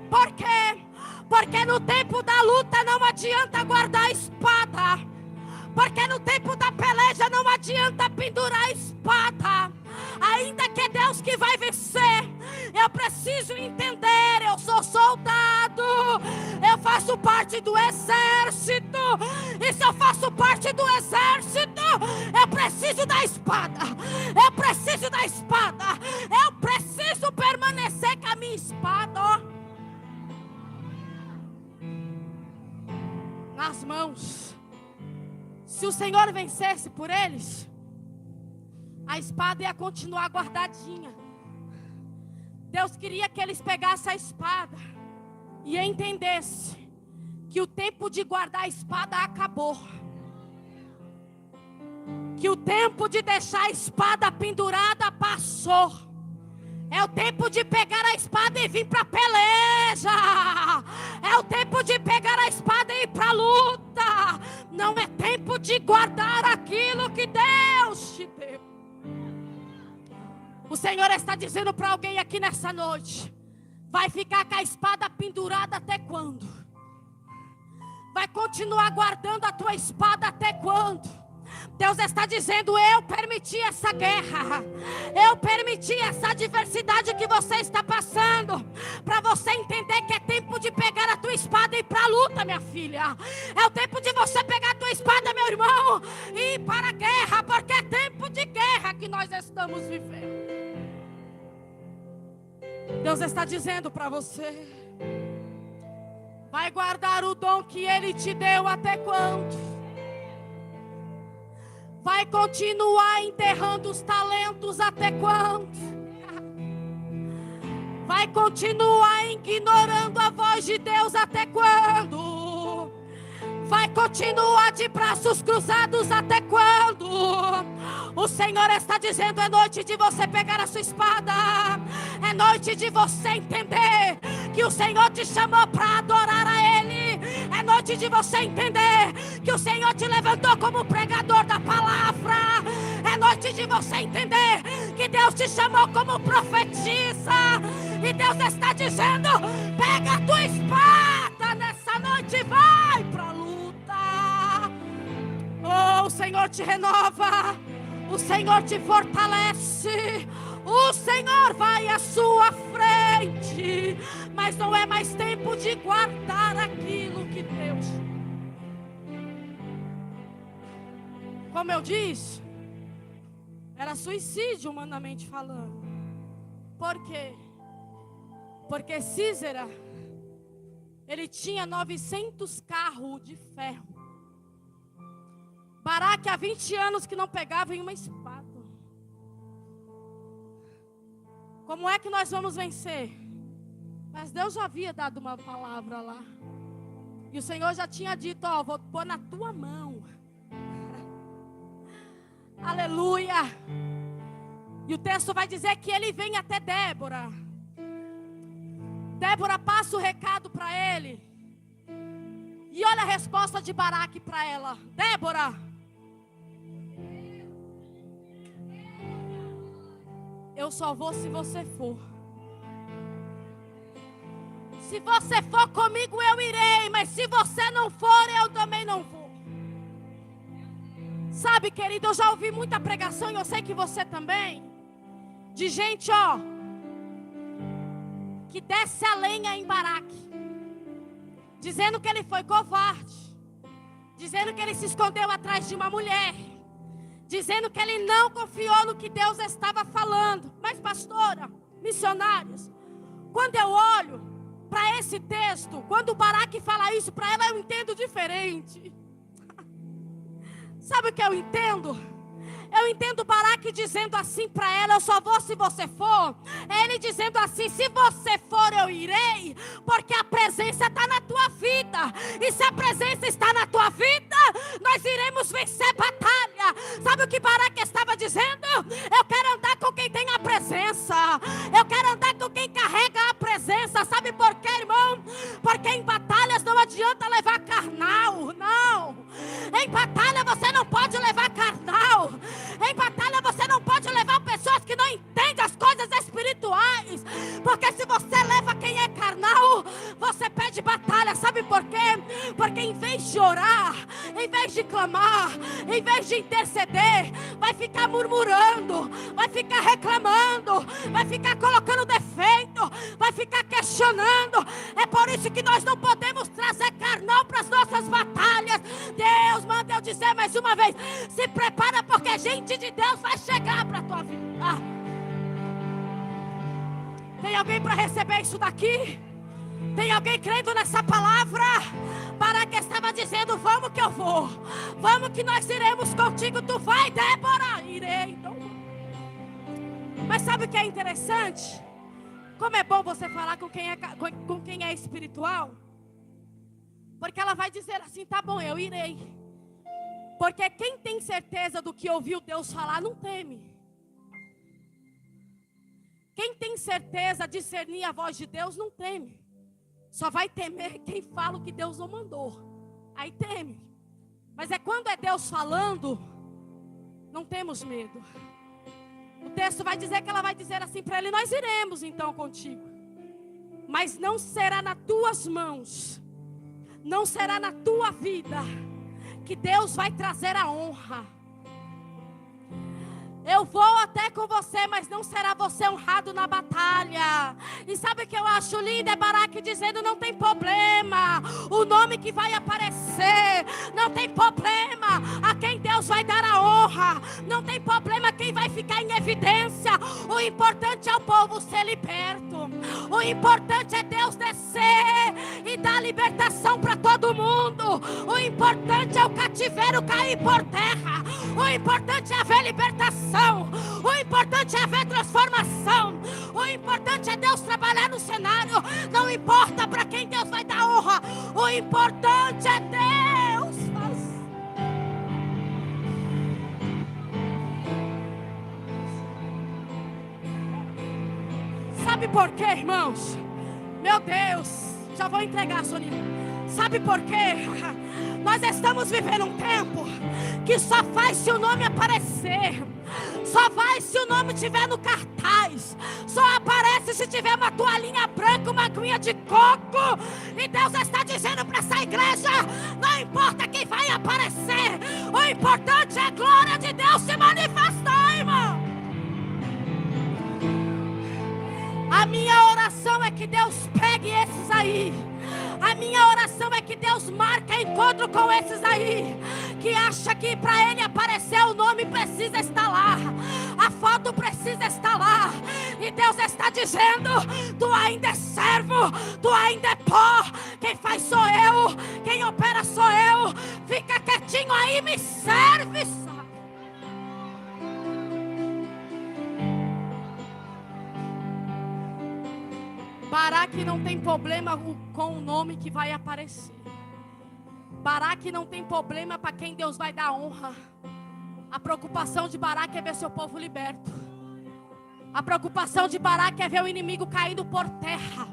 Por quê? Porque no tempo da luta não adianta guardar a espada. Porque no tempo da peleja não adianta pendurar a espada. Ainda que é Deus que vai vencer, eu preciso entender, eu sou soldado, eu faço parte do exército. E se eu faço parte do exército, eu preciso da espada. Eu preciso da espada. Eu preciso permanecer com a minha espada, ó, nas mãos. Se o Senhor vencesse por eles, a espada ia continuar guardadinha. Deus queria que eles pegassem a espada e entendessem que o tempo de guardar a espada acabou. Que o tempo de deixar a espada pendurada passou. É o tempo de pegar a espada e vir para a peleja. É o tempo de pegar a espada e ir para a luta. Não é tempo de guardar aquilo que Deus te deu. O Senhor está dizendo para alguém aqui nessa noite: vai ficar com a espada pendurada até quando? Vai continuar guardando a tua espada até quando? Deus está dizendo: eu permiti essa guerra, eu permiti essa adversidade que você está passando, para você entender que é tempo de pegar a tua espada e ir para a luta, minha filha. É o tempo de você pegar a tua espada, meu irmão, e ir para a guerra, porque é tempo de guerra que nós estamos vivendo. Deus está dizendo para você: vai guardar o dom que Ele te deu até quando? Vai continuar enterrando os talentos até quando? Vai continuar ignorando a voz de Deus até quando? Vai continuar de braços cruzados até quando? O Senhor está dizendo: é noite de você pegar a sua espada. É noite de você entender que o Senhor te chamou para adorar a Ele. É noite de você entender que o Senhor te levantou como pregador da palavra. É noite de você entender que Deus te chamou como profetisa. E Deus está dizendo: pega a tua espada nessa noite e vai para a luta. Oh, o Senhor te renova. O Senhor te fortalece. O Senhor vai à sua frente. Mas não é mais tempo de guardar aquilo que Deus. Como eu disse, era suicídio humanamente falando. Por quê? Porque Císera, ele tinha 900 carros de ferro. Baraque há 20 anos que não pegava em uma espada. Como é que nós vamos vencer? Mas Deus já havia dado uma palavra lá. E o Senhor já tinha dito: ó, vou pôr na tua mão. Aleluia. E o texto vai dizer que ele vem até Débora. Débora passa o recado para ele. E olha a resposta de Baraque para ela: Débora, eu só vou se você for. Se você for comigo, eu irei. Mas se você não for, eu também não vou. Sabe, querido, eu já ouvi muita pregação, e eu sei que você também, de gente, ó, que desce a lenha em Baraque, dizendo que ele foi covarde, dizendo que ele se escondeu atrás de uma mulher, dizendo que ele não confiou no que Deus estava falando. Mas pastora, missionários, quando eu olho para esse texto, quando o Baraque fala isso para ela, eu entendo diferente. Sabe o que eu entendo? Eu entendo Baraque dizendo assim para ela: eu só vou se você for. É ele dizendo assim: se você for, eu irei, porque a presença está na tua vida. E se a presença está na tua vida, nós iremos vencer batalha. Sabe o que Baraque estava dizendo? Eu quero andar com quem tem a presença. Eu quero andar com quem carrega a presença. Sabe por quê, irmão? Porque em batalhas não adianta levar carnal. Não. Em batalha você não pode levar carnal. Em batalha você não pode levar pessoas que não entendem as coisas espirituais. orar, em vez de clamar, em vez de interceder, vai ficar murmurando, vai ficar reclamando, vai ficar colocando defeito, vai ficar questionando. É por isso que nós não podemos trazer carnal para as nossas batalhas. Deus manda eu dizer mais uma vez: se prepara, porque gente de Deus vai chegar para a tua vida. Tem alguém para receber isso daqui? Tem alguém crendo nessa palavra? Baraque estava dizendo: vamos que eu vou, vamos que nós iremos contigo. Tu vai, Débora? Irei. Então. Mas sabe o que é interessante? Como é bom você falar com quem é espiritual, porque ela vai dizer assim: tá bom, eu irei. Porque quem tem certeza do que ouviu Deus falar não teme. Quem tem certeza, discernir a voz de Deus, não teme. Só vai temer quem fala o que Deus não mandou. Aí teme. Mas é quando é Deus falando, não temos medo. O texto vai dizer que ela vai dizer assim para ele: nós iremos então contigo, mas não será nas tuas mãos, não será na tua vida que Deus vai trazer a honra. Eu vou até com você, mas não será você honrado na batalha. E sabe o que eu acho lindo? É Baraque dizendo: não tem problema o nome que vai aparecer, não tem problema a quem Deus vai dar a honra, não tem problema quem vai ficar em evidência. O importante é o povo ser liberto, o importante é Deus descer e dar libertação para todo mundo. O importante é o cativeiro cair por terra, o importante é haver libertação, o importante é haver transformação, o importante é Deus trabalhar no cenário. Não importa para quem Deus vai dar honra, o importante é Deus fazer. Sabe por quê, irmãos? Meu Deus, já vou entregar, Soninha. Sabe por quê? Nós estamos vivendo um tempo que só faz se o nome aparecer, só vai se o nome estiver no cartaz, só aparece se tiver uma toalhinha branca, uma aguinha de coco. E Deus está dizendo para essa igreja: não importa quem vai aparecer, o importante é a glória de Deus se manifestar, irmão. A minha oração é que Deus pegue esses aí. A minha oração é que Deus marque encontro com esses aí, que acha que para ele aparecer o nome precisa estar lá, a foto precisa estar lá. E Deus está dizendo: tu ainda é servo, tu ainda é pó. Quem faz sou eu, quem opera sou eu. Fica quietinho aí e me serve. Baraque não tem problema com o nome que vai aparecer. Baraque não tem problema para quem Deus vai dar honra. A preocupação de Baraque é ver seu povo liberto. A preocupação de Baraque é ver o inimigo caído por terra.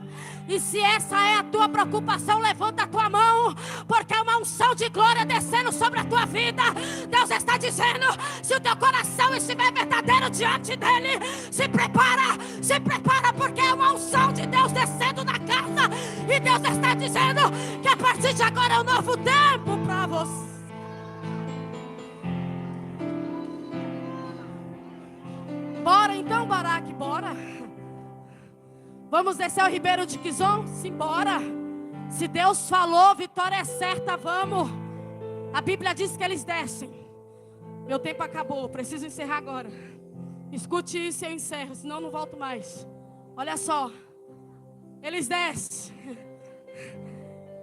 E se essa é a tua preocupação, levanta a tua mão, porque é uma unção de glória descendo sobre a tua vida. Deus está dizendo: se o teu coração estiver verdadeiro diante dele, se prepara, porque é uma unção de Deus descendo na casa. E Deus está dizendo que a partir de agora é um novo tempo para você. Bora então, Baraque, bora. Vamos descer o Ribeiro de Quizon? Simbora. Se Deus falou, vitória é certa, vamos. A Bíblia diz que eles descem. Meu tempo acabou, preciso encerrar agora. Escute isso e eu encerro, senão não volto mais. Olha só. Eles descem.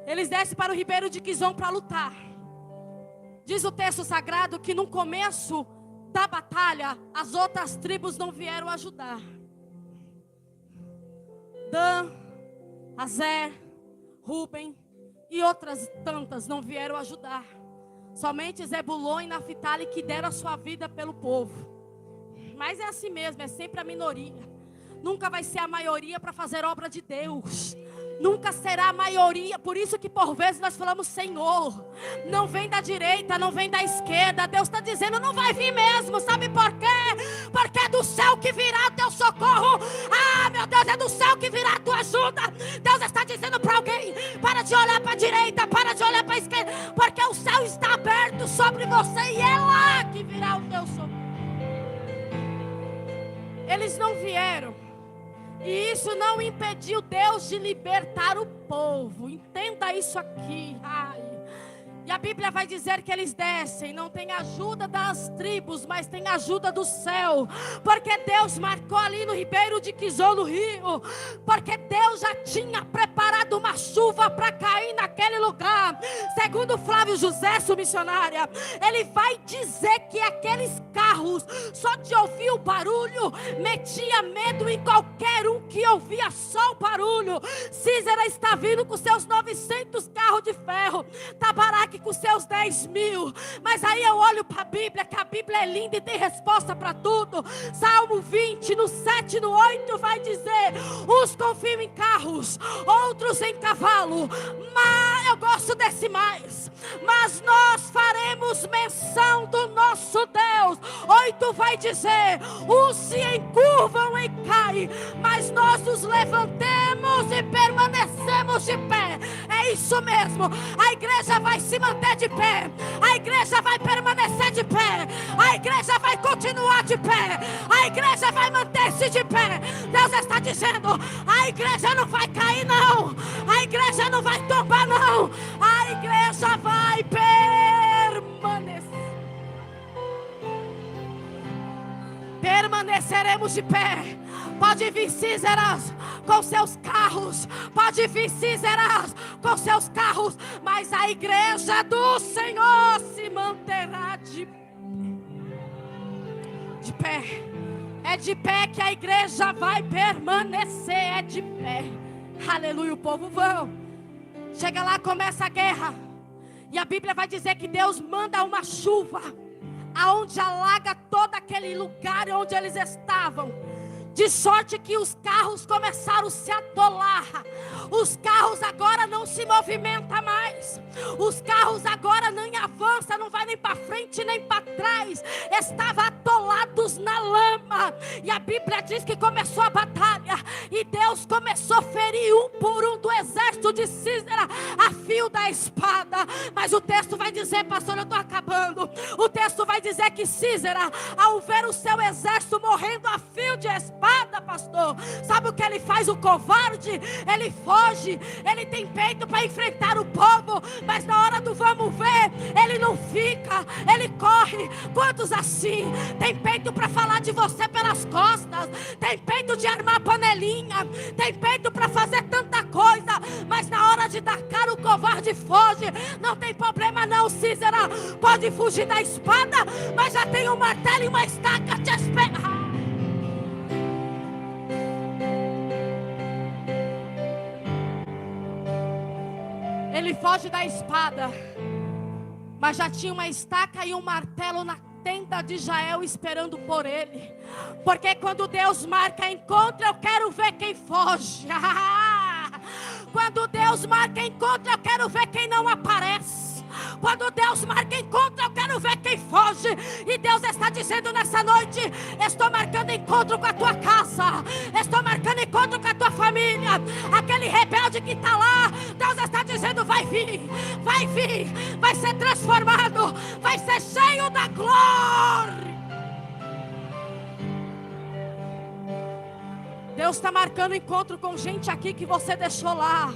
Eles descem para o Ribeiro de Quizon para lutar. Diz o texto sagrado que no começo da batalha, as outras tribos não vieram ajudar. Dan, Azer, Ruben e outras tantas não vieram ajudar. Somente Zebulon e Naftali que deram a sua vida pelo povo. Mas é assim mesmo, é sempre a minoria. Nunca vai ser a maioria para fazer obra de Deus. Nunca será a maioria. Por isso que por vezes nós falamos: Senhor, não vem da direita, não vem da esquerda. Deus está dizendo: não vai vir mesmo. Sabe por quê? Porque é do céu que virá o teu socorro. Ah, meu Deus, é do céu que virá a tua ajuda. Deus está dizendo para alguém: para de olhar para a direita, para de olhar para a esquerda, porque você e é lá que virá o teu socorro. Eles não vieram. E isso não impediu Deus de libertar o povo. Entenda isso aqui. Ai. E a Bíblia vai dizer que eles descem, não tem ajuda das tribos, mas tem ajuda do céu. Porque Deus marcou ali no Ribeiro de Quizon, no rio. Porque Deus já tinha preparado uma chuva para cair naquele lugar. Segundo Flávio José, sua missionária, ele vai dizer que aqueles carros, só de ouvir o barulho, metia medo em qualquer um que ouvia só o barulho. Císera está vindo com seus 900 carros de ferro. Tabaraque com seus 10.000. Mas aí eu olho para a Bíblia, que a Bíblia é linda e tem resposta para tudo. Salmo 20, no 7 e no 8 vai dizer: uns confiam em carros, outros em cavalo, mas eu gosto desse mais. Mas nós faremos menção do nosso Deus. 8 vai dizer: uns se encurvam e caem, mas nós nos levantemos e permanecemos de pé. É isso mesmo. A igreja vai se manter de pé. A igreja vai permanecer de pé. A igreja vai continuar de pé. A igreja vai manter-se de pé. Deus está dizendo: a igreja não vai cair não. A igreja não vai tombar não. A igreja vai permanecer. Permaneceremos de pé. Pode vir Císeras com seus carros, pode vir Císeras com seus carros, mas a igreja do Senhor se manterá de pé. É de pé que a igreja vai permanecer, é de pé. Aleluia, o povo vão. Chega lá, começa a guerra. E a Bíblia vai dizer que Deus manda uma chuva, aonde alaga todo aquele lugar onde eles estavam. De sorte que os carros começaram a se atolar. Os carros agora não se movimentam mais. Os carros agora nem avançam, não vai nem para frente nem para trás. Estavam atolados na lama. E a Bíblia diz que começou a batalha. E Deus começou a ferir um por um do exército de Císera a fio da espada. Mas o texto vai dizer, pastor, eu estou acabando. O texto vai dizer que Císera, ao ver o seu exército morrendo a fio de espada, pastor, sabe o que ele faz? O covarde, ele foge, ele tem peito para enfrentar o povo, mas na hora do vamos ver, ele não fica, ele corre. Quantos assim tem peito para falar de você pelas costas, tem peito de armar panelinha, tem peito para fazer tanta coisa, mas na hora de dar cara o covarde foge. Não tem problema não, Císera, pode fugir da espada, mas já tem um martelo e uma estaca te esperando. Ele foge da espada, mas já tinha uma estaca e um martelo na tenda de Jael esperando por ele. Porque quando Deus marca encontro, eu quero ver quem foge. Quando Deus marca encontro, eu quero ver quem não aparece. Quando Deus marca encontro, eu quero ver quem foge. E Deus está dizendo nessa noite: estou marcando encontro com a tua casa, estou marcando encontro com a tua família. Aquele rebelde que está lá, Deus está dizendo: vai vir, vai ser transformado, vai ser cheio da glória. Deus está marcando encontro com gente aqui que você deixou lá.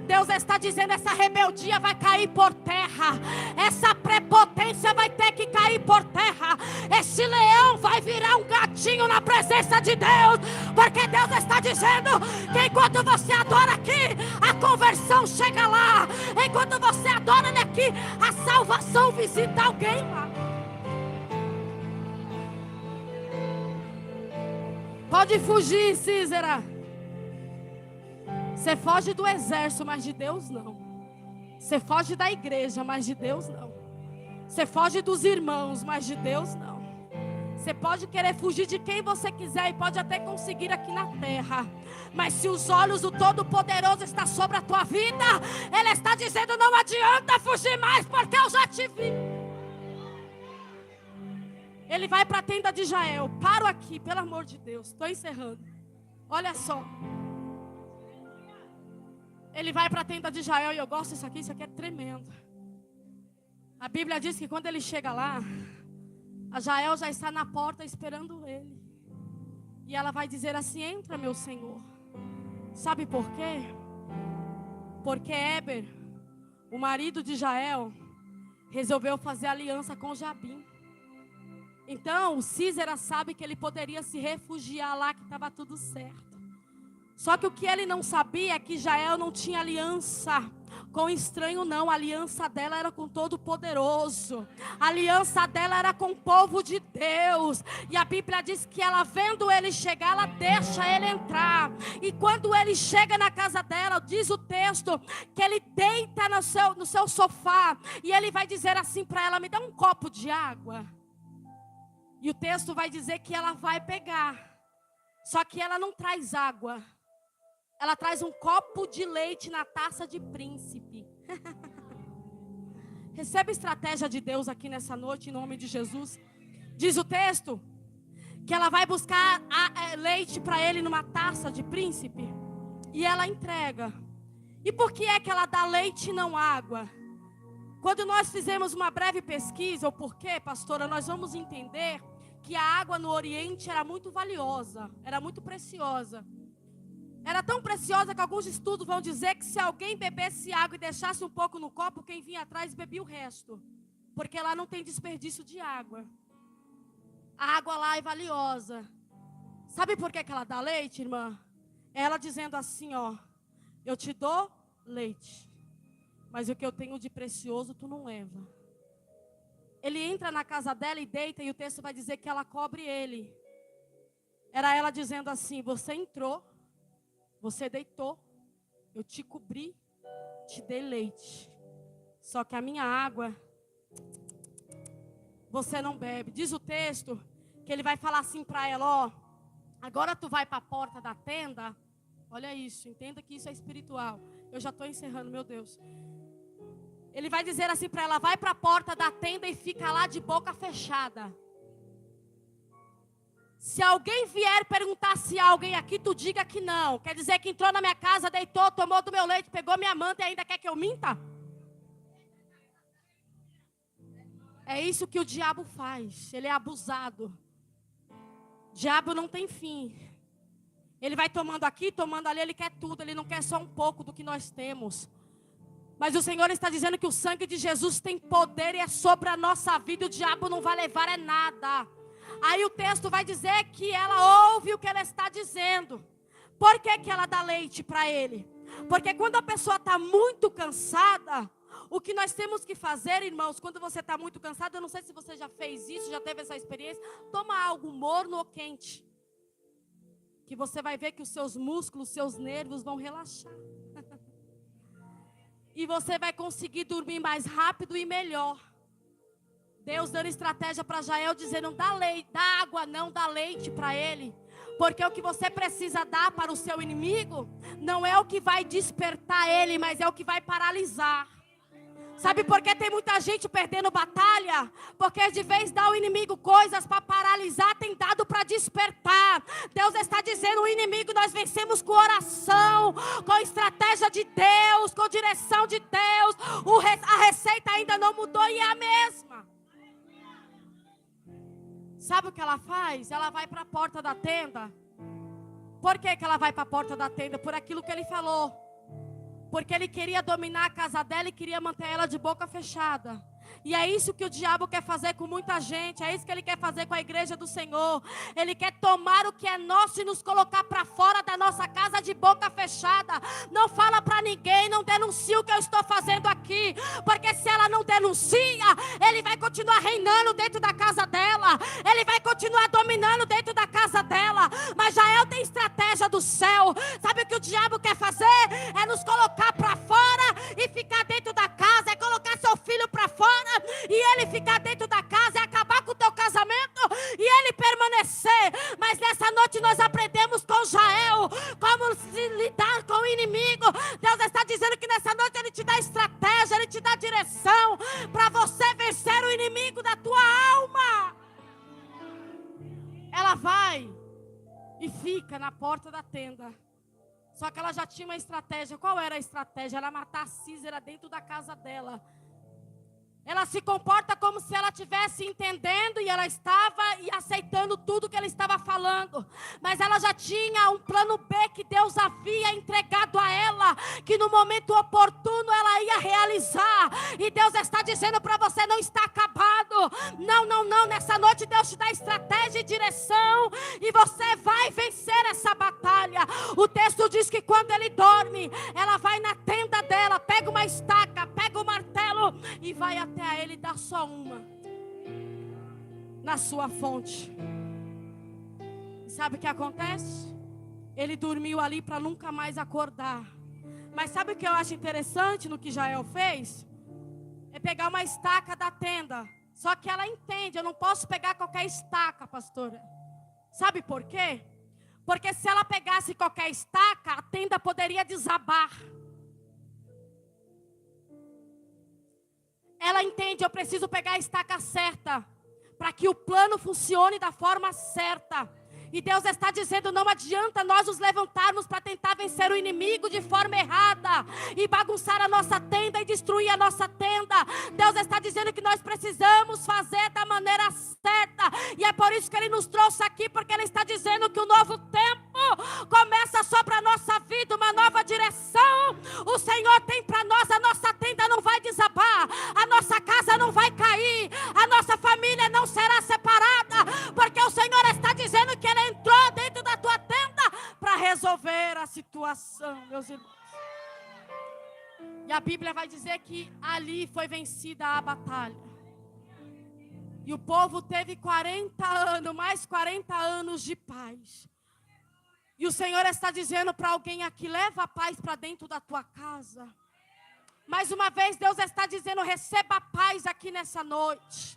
Deus está dizendo: essa rebeldia vai cair por terra. Essa prepotência vai ter que cair por terra. Esse leão vai virar um gatinho na presença de Deus. Porque Deus está dizendo que enquanto você adora aqui, a conversão chega lá. Enquanto você adora aqui, a salvação visita alguém lá. Pode fugir, Císera. Você foge do exército, mas de Deus não. Você foge da igreja, mas de Deus não. Você foge dos irmãos, mas de Deus não. Você pode querer fugir de quem você quiser e pode até conseguir aqui na terra. Mas se os olhos do Todo-Poderoso estão sobre a tua vida, Ele está dizendo: não adianta fugir mais, porque eu já te vi. Ele vai para a tenda de Jael. Paro aqui, pelo amor de Deus. Estou encerrando. Olha só. Ele vai para a tenda de Jael. E eu gosto disso aqui é tremendo. A Bíblia diz que quando ele chega lá, a Jael já está na porta esperando ele. E ela vai dizer assim: entra, meu senhor. Sabe por quê? Porque Éber, o marido de Jael, resolveu fazer aliança com Jabim. Então, Sísera sabe que ele poderia se refugiar lá, que estava tudo certo. Só que o que ele não sabia é que Jael não tinha aliança com estranho, não. A aliança dela era com Todo-Poderoso. A aliança dela era com o povo de Deus. E a Bíblia diz que ela, vendo ele chegar, ela deixa ele entrar. E quando ele chega na casa dela, diz o texto que ele deita no seu sofá. E ele vai dizer assim para ela: me dá um copo de água. E o texto vai dizer que ela vai pegar. Só que ela não traz água. Ela traz um copo de leite na taça de príncipe. Receba a estratégia de Deus aqui nessa noite, em nome de Jesus. Diz o texto que ela vai buscar leite para ele numa taça de príncipe. E ela entrega. E por que é que ela dá leite e não água? Quando nós fizemos uma breve pesquisa, ou por quê, pastora, nós vamos entender que a água no Oriente era muito valiosa, era muito preciosa. Era tão preciosa que alguns estudos vão dizer que se alguém bebesse água e deixasse um pouco no copo, quem vinha atrás bebia o resto. Porque lá não tem desperdício de água. A água lá é valiosa. Sabe por que ela dá leite, irmã? Ela dizendo assim, ó: eu te dou leite, mas o que eu tenho de precioso tu não leva. Ele entra na casa dela e deita, e o texto vai dizer que ela cobre ele. Era ela dizendo assim: você entrou, você deitou, eu te cobri, te dei leite. Só que a minha água, você não bebe. Diz o texto que ele vai falar assim para ela: ó, agora tu vai para a porta da tenda. Olha isso, entenda que isso é espiritual. Eu já estou encerrando, meu Deus. Ele vai dizer assim para ela: vai para a porta da tenda e fica lá de boca fechada. Se alguém vier perguntar se há alguém aqui, tu diga que não. Quer dizer que entrou na minha casa, deitou, tomou do meu leite, pegou minha manta e ainda quer que eu minta? É isso que o diabo faz. Ele é abusado. O diabo não tem fim. Ele vai tomando aqui, tomando ali, ele quer tudo. Ele não quer só um pouco do que nós temos. Mas o Senhor está dizendo que o sangue de Jesus tem poder e é sobre a nossa vida. O diabo não vai levar nada. Aí o texto vai dizer que ela ouve o que ela está dizendo. Por que que ela dá leite para ele? Porque quando a pessoa está muito cansada, o que nós temos que fazer, irmãos, quando você está muito cansado, eu não sei se você já fez isso, já teve essa experiência, toma algo morno ou quente, que você vai ver que os seus músculos, seus nervos vão relaxar. E você vai conseguir dormir mais rápido e melhor. Deus dando estratégia para Jael, dizendo: dá leite, dá água, não dá leite para ele. Porque o que você precisa dar para o seu inimigo não é o que vai despertar ele, mas é o que vai paralisar. Sabe por que tem muita gente perdendo batalha? Porque de vez de dar ao inimigo coisas para paralisar, tem dado para despertar. Deus está dizendo: o inimigo nós vencemos com oração, com estratégia de Deus, com direção de Deus. A receita ainda não mudou e é a mesma. Sabe o que ela faz? Ela vai para a porta da tenda. Por que que ela vai para a porta da tenda? Por aquilo que ele falou. Porque ele queria dominar a casa dela e queria manter ela de boca fechada. E é isso que o diabo quer fazer com muita gente. É isso que ele quer fazer com a igreja do Senhor. Ele quer tomar o que é nosso e nos colocar para fora da nossa casa de boca fechada. Não fala para ninguém, não denuncia o que eu estou fazendo aqui. Porque se ela não denuncia, ele vai continuar reinando dentro da casa dela. Ele vai continuar dominando dentro da casa dela. Mas Jael tem estratégia do céu. Sabe o que o diabo quer fazer? É nos colocar para fora e ficar dentro da casa. É colocar seu filho para fora e ele ficar dentro da casa, é acabar com o teu casamento e ele permanecer. Mas nessa noite nós aprendemos com Jael como se lidar com o inimigo. Deus está dizendo que nessa noite ele te dá estratégia, ele te dá direção para você vencer o inimigo da tua alma. Ela vai e fica na porta da tenda. Só que ela já tinha uma estratégia. Qual era a estratégia? Era matar Sísera dentro da casa dela. Ela se comporta como se ela estivesse entendendo e ela estava aceitando tudo que ele estava falando. Mas ela já tinha um plano B que Deus havia entregado a ela, que no momento oportuno ela ia realizar. E Deus está dizendo para você, não está acabado. Não, não, não. Nessa noite Deus te dá estratégia e direção. E você vai vencer essa batalha. O texto diz que quando ele dorme, ela vai na tenda dela, pega uma estaca, pega o martelo e vai até a ele dar só uma na sua fonte. E sabe o que acontece? Ele dormiu ali para nunca mais acordar. Mas sabe o que eu acho interessante no que Jael fez? É pegar uma estaca da tenda. Só que ela entende, eu não posso pegar qualquer estaca, pastora. Sabe por quê? Porque se ela pegasse qualquer estaca, a tenda poderia desabar. Ela entende, eu preciso pegar a estaca certa, para que o plano funcione da forma certa. E Deus está dizendo, não adianta nós nos levantarmos para tentar vencer o inimigo de forma errada, e bagunçar a nossa tenda e destruir a nossa tenda. Deus está dizendo que nós precisamos fazer da maneira certa. E é por isso que Ele nos trouxe aqui, porque Ele está dizendo que o novo tempo começa sobre a nossa vida, uma nova direção. O Senhor tem para nós, a nossa tenda não vai desabar, a nossa casa não vai cair, a nossa família não será separada, porque o Senhor está dizendo que Ele entrou dentro da tua tenda para resolver a situação, meus irmãos. E a Bíblia vai dizer que ali foi vencida a batalha. E o povo teve 40 anos, mais 40 anos de paz. E o Senhor está dizendo para alguém aqui, leva a paz para dentro da tua casa. Mais uma vez Deus está dizendo, receba a paz aqui nessa noite.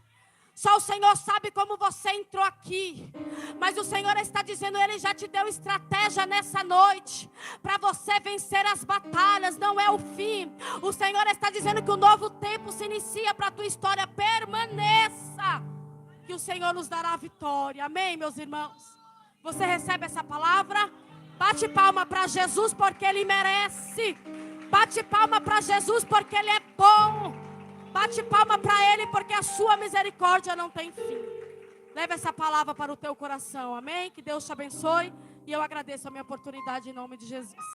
Só o Senhor sabe como você entrou aqui. Mas o Senhor está dizendo, Ele já te deu estratégia nessa noite para você vencer as batalhas, não é o fim. O Senhor está dizendo que o novo tempo se inicia para a tua história. Permaneça, que o Senhor nos dará a vitória. Amém, meus irmãos? Você recebe essa palavra? Bate palma para Jesus porque Ele merece. Bate palma para Jesus porque Ele é bom. Bate palma para Ele porque a sua misericórdia não tem fim. Leve essa palavra para o teu coração, amém? Que Deus te abençoe. E eu agradeço a minha oportunidade em nome de Jesus.